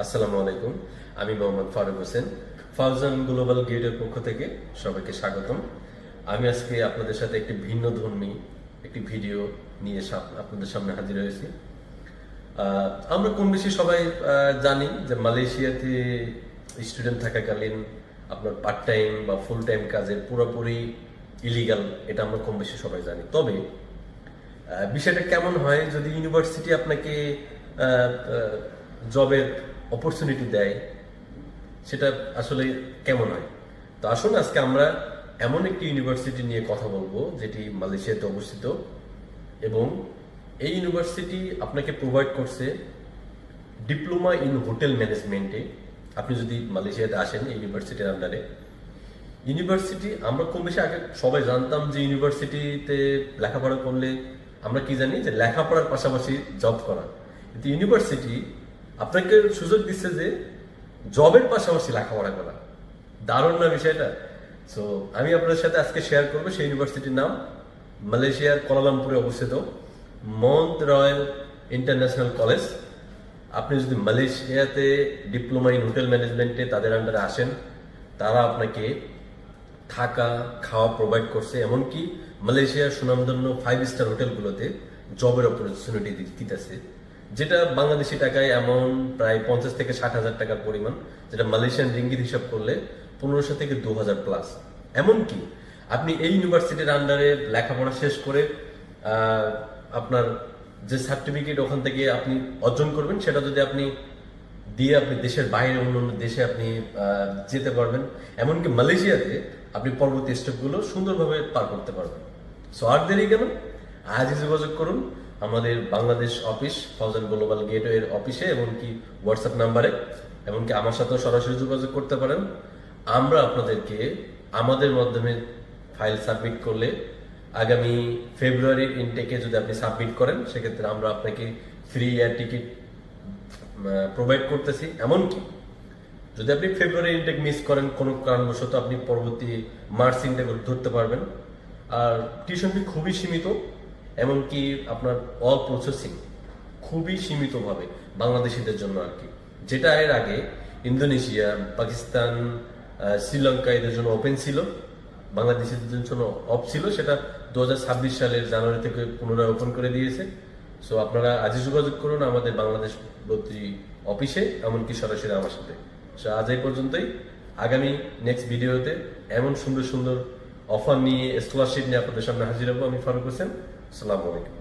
আসসালামু আলাইকুম। আমি মোহাম্মদ ফারুক হোসেন। ফাউজান গ্লোবাল গেটের পক্ষ থেকে সবাইকে স্বাগতম। আমি আজকে আপনাদের সাথে একটি ভিন্ন ধর্মী একটি ভিডিও নিয়ে আপনাদের সামনে হাজির হয়েছি। আমরা কম বেশি সবাই জানি যে মালয়েশিয়াতে স্টুডেন্ট থাকাকালীন আপনার পার্ট টাইম বা ফুল টাইম কাজের পুরোপুরি ইলিগাল, এটা আমরা কম বেশি সবাই জানি। তবে বিষয়টা কেমন হয় যদি ইউনিভার্সিটি আপনাকে জবের অপরচুনিটি দেয়, সেটা আসলে কেমন হয়। তো আসুন আজকে আমরা এমন একটি ইউনিভার্সিটি নিয়ে কথা বলবো যেটি মালয়েশিয়াতে অবস্থিত এবং এই ইউনিভার্সিটি আপনাকে প্রোভাইড করছে ডিপ্লোমা ইন হোটেল ম্যানেজমেন্টে। আপনি যদি মালয়েশিয়াতে আসেন এই ইউনিভার্সিটির আন্ডারে, ইউনিভার্সিটি আমরা কম বেশি আগে সবাই জানতাম যে ইউনিভার্সিটিতে লেখাপড়া করলে আমরা কি জানি যে লেখাপড়ার পাশাপাশি জব করা, কিন্তু ইউনিভার্সিটি আপনাকে সুযোগ দিচ্ছে যে জবের পাশাপাশি লেখাপড়া করা। দারুণ না বিষয়টা? সো আমি আপনাদের সাথে আজকে শেয়ার করবো সেই ইউনিভার্সিটির নাম, মালয়েশিয়ার কুয়ালালামপুরে অবস্থিত মন্ট রয়্যাল ইন্টারন্যাশনাল কলেজ। আপনি যদি মালয়েশিয়াতে ডিপ্লোমা ইন হোটেল ম্যানেজমেন্টে তাদের আন্ডারে আসেন, তারা আপনাকে থাকা খাওয়া প্রোভাইড করছে, এমনকি মালয়েশিয়ার সুনামধন্য 5 স্টার হোটেলগুলোতে জবের অপরচুনিটি দিতেছে, যেটা বাংলাদেশি টাকায় এমন প্রায় 50 থেকে 60,000 টাকার পরিমাণ, যেটা মালয়েশিয়ান রিঙ্গিত হিসাব করলে 1500 থেকে 2000 প্লাস। এমনকি আপনি এই ইউনিভার্সিটির আন্ডারে লেখাপড়া শেষ করে আপনার যে সার্টিফিকেট ওখান থেকে আপনি অর্জন করবেন, সেটা যদি আপনি দিয়ে আপনি দেশের বাইরে অন্য দেশে আপনি যেতে পারবেন, এমনকি মালয়েশিয়াতে আপনি পরবর্তী স্টেপগুলো সুন্দরভাবে পার করতে পারবেন। সো আর দেরি কেন, আজই যোগাযোগ করুন আমাদের বাংলাদেশ অফিস ফাউজান গ্লোবাল গেটওয়ের অফিসে, এমনকি হোয়াটসঅ্যাপ নাম্বারে, এমনকি আমার সাথেও সরাসরি যোগাযোগ করতে পারেন। আমরা আপনাদেরকে আমাদের মাধ্যমে ফাইল সাবমিট করলে আগামী ফেব্রুয়ারির ইনটেকে যদি আপনি সাবমিট করেন, সেক্ষেত্রে আমরা আপনাকে ফ্রি এয়ার টিকিট প্রোভাইড করতেছি। এমনকি যদি আপনি ফেব্রুয়ারি ইনটেক মিস করেন কোনো কারণবশত, আপনি পরবর্তী মার্চ ইনটেক ধরতে পারবেন। আর টিউশন ফি খুবই সীমিত, এমনকি আপনার অল প্রসেসিং খুবই সীমিতভাবে বাংলাদেশিদের জন্য আর কি, যেটা এর আগে ইন্দোনেশিয়া, পাকিস্তান, শ্রীলঙ্কা এদের জন্য ওপেন ছিল, বাংলাদেশিদের জন্য অফ ছিল। সেটা 2026 সালের জানুয়ারি থেকে পুনরায় ওপেন করে দিয়েছে। সো আপনারা আজই যোগাযোগ করুন আমাদের বাংলাদেশ ভর্তি অফিসে, এমনকি সরাসরি আমার সাথে। সো আজ এই পর্যন্তই। আগামী নেক্সট ভিডিওতে এমন সুন্দর সুন্দর অফার নিয়ে, স্কলারশিপ নিয়ে আপনাদের সামনে হাজির হবো। আমি ফারুক হোসেন। আসসালামু আলাইকুম।